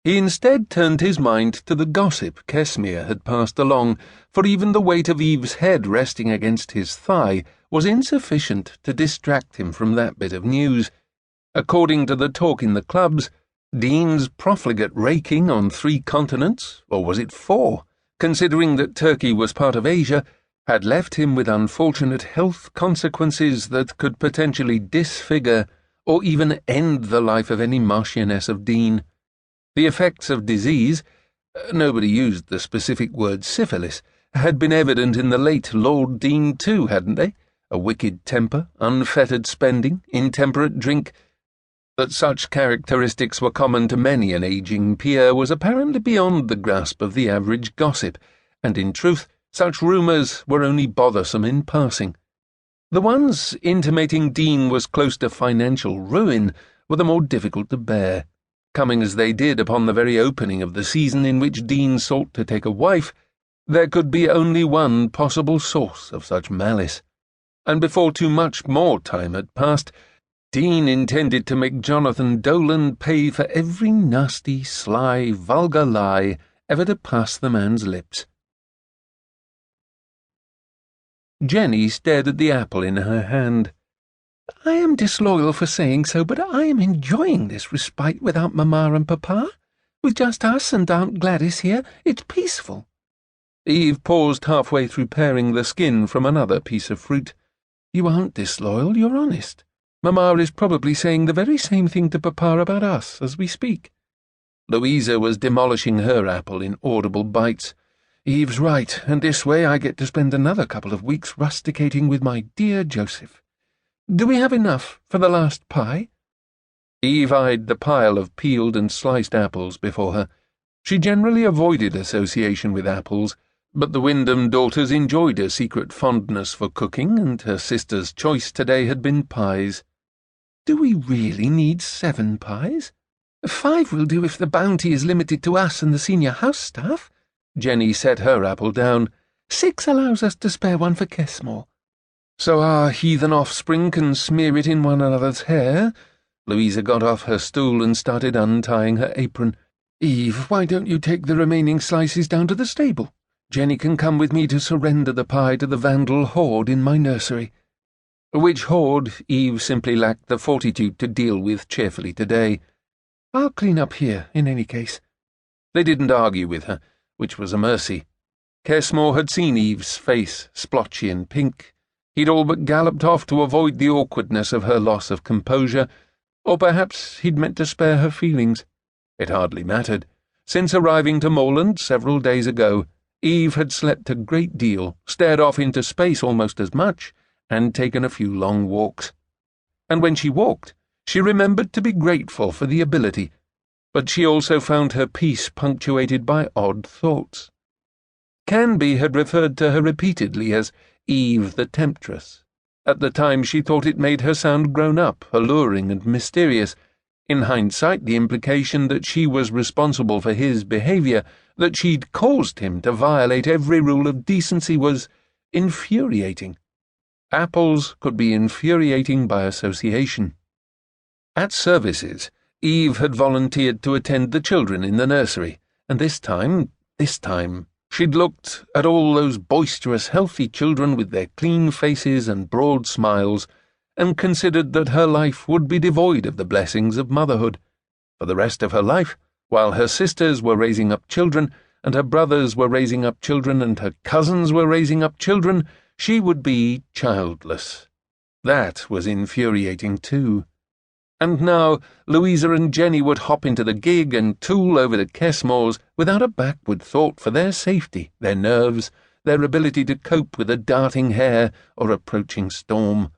He instead turned his mind to the gossip Kesmere had passed along, for even the weight of Eve's head resting against his thigh was insufficient to distract him from that bit of news. According to the talk in the clubs, Deane's profligate raking on 3 continents, or was it 4, considering that Turkey was part of Asia, had left him with unfortunate health consequences that could potentially disfigure or even end the life of any Marchioness of Deene. The effects of disease, nobody used the specific word syphilis, had been evident in the late Lord Deene too, hadn't they? A wicked temper, unfettered spending, intemperate drink. That such characteristics were common to many an ageing peer was apparently beyond the grasp of the average gossip, and in truth such rumours were only bothersome in passing. The ones intimating Deene was close to financial ruin were the more difficult to bear. Coming as they did upon the very opening of the season in which Deene sought to take a wife, there could be only one possible source of such malice, and before too much more time had passed, Deene intended to make Jonathan Dolan pay for every nasty, sly, vulgar lie ever to pass the man's lips. Jenny stared at the apple in her hand. "I am disloyal for saying so, but I am enjoying this respite without Mamma and Papa. With just us and Aunt Gladys here, it's peaceful." Eve paused halfway through paring the skin from another piece of fruit. "You aren't disloyal, you're honest. Mamma is probably saying the very same thing to Papa about us as we speak." Louisa was demolishing her apple in audible bites. "Eve's right, and this way I get to spend another couple of weeks rusticating with my dear Joseph. Do we have enough for the last pie?" Eve eyed the pile of peeled and sliced apples before her. She generally avoided association with apples, but the Windham daughters enjoyed a secret fondness for cooking, and her sister's choice today had been pies. "Do we really need 7 pies? 5 will do if the bounty is limited to us and the senior house staff." Jenny set her apple down. 6 allows us to spare one for Kesmore. "So our heathen offspring can smear it in one another's hair?" Louisa got off her stool and started untying her apron. "Eve, why don't you take the remaining slices down to the stable? Jenny can come with me to surrender the pie to the vandal horde in my nursery." Which horde Eve simply lacked the fortitude to deal with cheerfully today. "I'll clean up here, in any case." They didn't argue with her, which was a mercy. Kesmore had seen Eve's face, splotchy and pink. He'd all but galloped off to avoid the awkwardness of her loss of composure, or perhaps he'd meant to spare her feelings. It hardly mattered. Since arriving to Moreland several days ago, Eve had slept a great deal, stared off into space almost as much, and taken a few long walks. And when she walked, she remembered to be grateful for the ability, but she also found her peace punctuated by odd thoughts. Canby had referred to her repeatedly as Eve the Temptress. At the time she thought it made her sound grown-up, alluring and mysterious. In hindsight, the implication that she was responsible for his behaviour, that she'd caused him to violate every rule of decency, was infuriating. Apples could be infuriating by association. At services, Eve had volunteered to attend the children in the nursery, and this time, she'd looked at all those boisterous, healthy children with their clean faces and broad smiles, and considered that her life would be devoid of the blessings of motherhood. For the rest of her life, while her sisters were raising up children, and her brothers were raising up children, and her cousins were raising up children, she would be childless. That was infuriating too. And now Louisa and Jenny would hop into the gig and tool over to Kesmore's without a backward thought for their safety, their nerves, their ability to cope with a darting hare or approaching storm.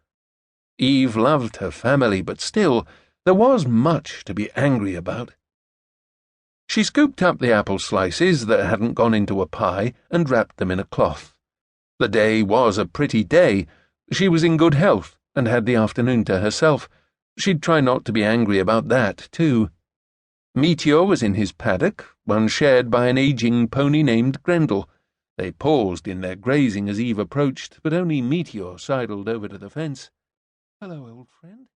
Eve loved her family, but still, there was much to be angry about. She scooped up the apple slices that hadn't gone into a pie and wrapped them in a cloth. The day was a pretty day. She was in good health and had the afternoon to herself. She'd try not to be angry about that, too. Meteor was in his paddock, one shared by an aging pony named Grendel. They paused in their grazing as Eve approached, but only Meteor sidled over to the fence. "Hello, old friend."